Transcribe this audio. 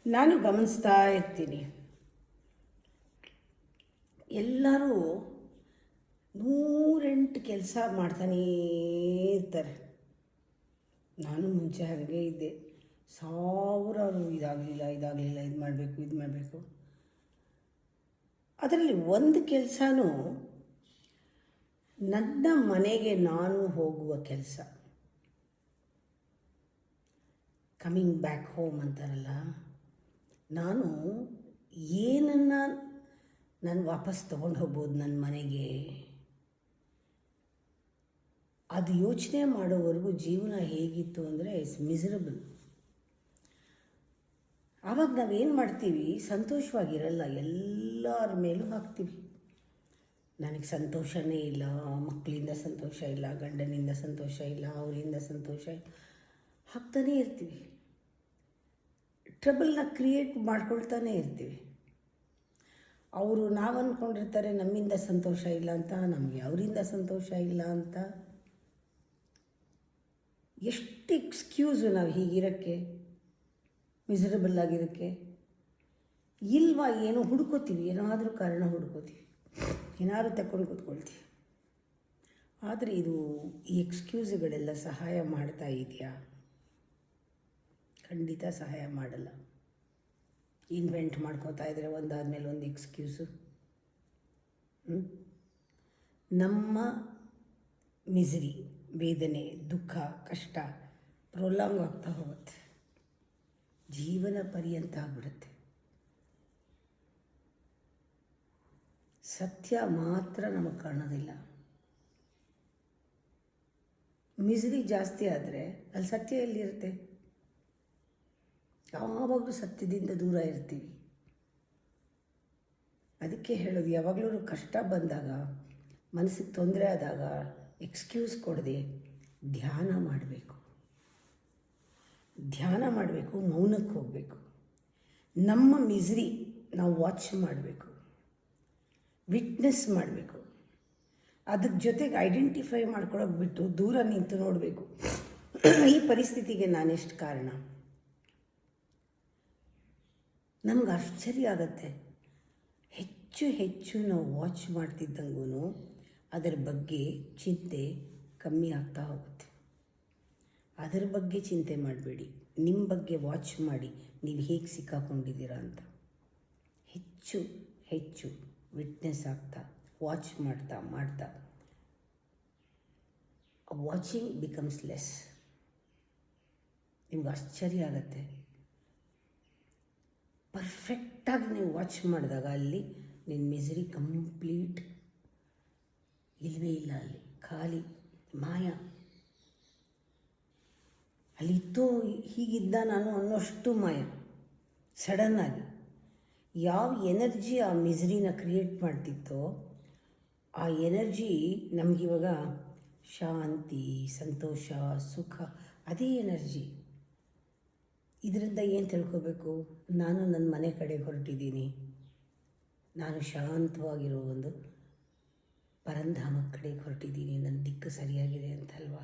ನಾನು ಗಮನಿಸ್ತಾ ಇರ್ತೀನಿ, ಎಲ್ಲರೂ 108 ಕೆಲಸ ಮಾಡ್ತಾನೇ ಇರ್ತಾರೆ. ನಾನು ಮುಂಚೆ ಹಾಗೆ ಇದ್ದೆ. ಸಾವಿರಾರು ಇದಾಗಲಿಲ್ಲ ಇದು ಮಾಡಬೇಕು. ಅದರಲ್ಲಿ ಒಂದು ಕೆಲಸನೂ ನನ್ನ ಮನೆಗೆ ನಾನು ಹೋಗುವ ಕೆಲಸ, ಕಮಿಂಗ್ ಬ್ಯಾಕ್ ಹೋಮ್ ಅಂತಾರಲ್ಲ, ನಾನು ಏನನ್ನು ನಾನು ವಾಪಸ್ ತೊಗೊಂಡು ಹೋಗ್ಬೋದು ನನ್ನ ಮನೆಗೆ, ಅದು ಯೋಚನೆ ಮಾಡೋವರೆಗೂ ಜೀವನ ಹೇಗಿತ್ತು ಅಂದರೆ ಇಟ್ಸ್ ಮಿಸರಬಲ್. ಆವಾಗ ನಾವೇನು ಮಾಡ್ತೀವಿ, ಸಂತೋಷವಾಗಿರಲ್ಲ, ಎಲ್ಲರ ಮೇಲೂ ಹಾಕ್ತೀವಿ. ನನಗೆ ಸಂತೋಷನೇ ಇಲ್ಲ, ಮಕ್ಕಳಿಂದ ಸಂತೋಷ ಇಲ್ಲ, ಗಂಡನಿಂದ ಸಂತೋಷ ಇಲ್ಲ, ಅವರಿಂದ ಸಂತೋಷ ಹಾಕ್ತಾನೇ ಇರ್ತೀವಿ. ಟ್ರಬಲ್ನ ಕ್ರಿಯೇಟ್ ಮಾಡ್ಕೊಳ್ತಾನೆ ಇರ್ತೀವಿ. ಅವರು ನಾವು ಅಂದ್ಕೊಂಡಿರ್ತಾರೆ ನಮ್ಮಿಂದ ಸಂತೋಷ ಇಲ್ಲ ಅಂತ, ನಮಗೆ ಅವರಿಂದ ಸಂತೋಷ ಇಲ್ಲ ಅಂತ. ಎಷ್ಟು ಎಕ್ಸ್ಕ್ಯೂಸು ನಾವು ಹೀಗಿರೋಕ್ಕೆ, ಮಿಸರಬಲ್ ಆಗಿರೋಕ್ಕೆ. ಇಲ್ವಾ, ಏನೋ ಹುಡ್ಕೋತೀವಿ, ಏನಾದರೂ ಕಾರಣ ಹುಡ್ಕೋತೀವಿ, ಏನಾದರೂ ತಗೊಂಡು ಕೂತ್ಕೊಳ್ತೀವಿ. ಆದರೆ ಈ ಎಕ್ಸ್ಕ್ಯೂಸುಗಳೆಲ್ಲ ಸಹಾಯ ಮಾಡ್ತಾ ಇದೆಯಾ? ಖಂಡಿತ ಸಹಾಯ ಮಾಡಲ್ಲ. ಇನ್ವೆಂಟ್ ಮಾಡ್ಕೋತಾ ಇದ್ದರೆ ಒಂದಾದಮೇಲೆ ಒಂದು ಎಕ್ಸ್ಕ್ಯೂಸು. ನಮ್ಮ ಮಿಸರಿ, ವೇದನೆ, ದುಃಖ, ಕಷ್ಟ ಪ್ರೊಲಾಂಗ್ ಆಗ್ತಾ ಹೋಗುತ್ತೆ, ಜೀವನ ಪರ್ಯಂತ ಆಗ್ಬಿಡುತ್ತೆ. ಸತ್ಯ ಮಾತ್ರ ನಮಗೆ ಕಾಣೋದಿಲ್ಲ. ಮಿಸರಿ ಜಾಸ್ತಿ ಆದರೆ ಅಲ್ಲಿ ಸತ್ಯ ಎಲ್ಲಿರುತ್ತೆ? ಯಾವಾಗಲೂ ಸತ್ಯದಿಂದ ದೂರ ಇರ್ತೀವಿ. ಅದಕ್ಕೆ ಹೇಳೋದು, ಯಾವಾಗಲೂ ಕಷ್ಟ ಬಂದಾಗ, ಮನಸ್ಸಿಗೆ ತೊಂದರೆ ಆದಾಗ ಎಕ್ಸ್ಕ್ಯೂಸ್ ಕೊಡದೆ ಧ್ಯಾನ ಮಾಡಬೇಕು, ಮೌನಕ್ಕೆ ಹೋಗಬೇಕು. ನಮ್ಮ ಮಿಸರಿ ನಾವು ವಾಚ್ ಮಾಡಬೇಕು, ವಿಟ್ನೆಸ್ ಮಾಡಬೇಕು. ಅದಕ್ಕೆ ಜೊತೆಗೆ ಐಡೆಂಟಿಫೈ ಮಾಡ್ಕೊಳ್ಳೋಕೆ ಬಿಟ್ಟು ದೂರ ನಿಂತು ನೋಡಬೇಕು, ಈ ಪರಿಸ್ಥಿತಿಗೆ ನಾನೆಷ್ಟು ಕಾರಣ. ನಮ್ಗೆ ಆಶ್ಚರ್ಯ ಆಗತ್ತೆ, ಹೆಚ್ಚು ನಾವು ವಾಚ್ ಮಾಡ್ತಿದ್ದಂಗೂ ಅದರ ಬಗ್ಗೆ ಚಿಂತೆ ಕಮ್ಮಿ ಆಗ್ತಾ ಹೋಗುತ್ತೆ. ಅದರ ಬಗ್ಗೆ ಚಿಂತೆ ಮಾಡಬೇಡಿ, ನಿಮ್ಮ ಬಗ್ಗೆ ವಾಚ್ ಮಾಡಿ, ನೀವು ಹೇಗೆ ಸಿಕ್ಕಾಕೊಂಡಿದ್ದೀರಾ ಅಂತ. ಹೆಚ್ಚು ವಿಟ್ನೆಸ್ ಆಗ್ತಾ, ವಾಚ್ ಮಾಡ್ತಾ ವಾಚಿಂಗ್ ಬಿಕಮ್ಸ್ ಲೆಸ್. ನಿಮ್ಗೆ ಆಶ್ಚರ್ಯ ಆಗುತ್ತೆ, ಪರ್ಫೆಕ್ಟಾಗಿ ನೀವು ವಾಚ್ ಮಾಡಿದಾಗ ಅಲ್ಲಿ ನಿನ್ನ ಮಿಸರಿ ಕಂಪ್ಲೀಟ್ ಇಲ್ಲವೇ ಇಲ್ಲ, ಅಲ್ಲಿ ಖಾಲಿ ಮಾಯ. ಅಲ್ಲಿತ್ತೋ ಹೀಗಿದ್ದ ನಾನು ಅನ್ನೋಷ್ಟು ಮಾಯ. ಸಡನ್ನಾಗಿ ಯಾವ ಎನರ್ಜಿ ಆ ಮಿಸರಿನ ಕ್ರಿಯೇಟ್ ಮಾಡ್ತಿತ್ತೋ ಆ ಎನರ್ಜಿ ನಮಗಿವಾಗ ಶಾಂತಿ, ಸಂತೋಷ, ಸುಖ, ಅದೇ ಎನರ್ಜಿ. ಇದರಿಂದ ಏನು ತಿಳ್ಕೋಬೇಕು? ನಾನು ನನ್ನ ಮನೆ ಕಡೆಗೆ ಹೊರಟಿದ್ದೀನಿ, ನಾನು ಶಾಂತವಾಗಿರೋ ಒಂದು ಪರಂಧಾಮ ಕಡೆಗೆ ಹೊರಟಿದ್ದೀನಿ, ನನ್ನ ದಿಕ್ಕು ಸರಿಯಾಗಿದೆ ಅಂತಲ್ವಾ.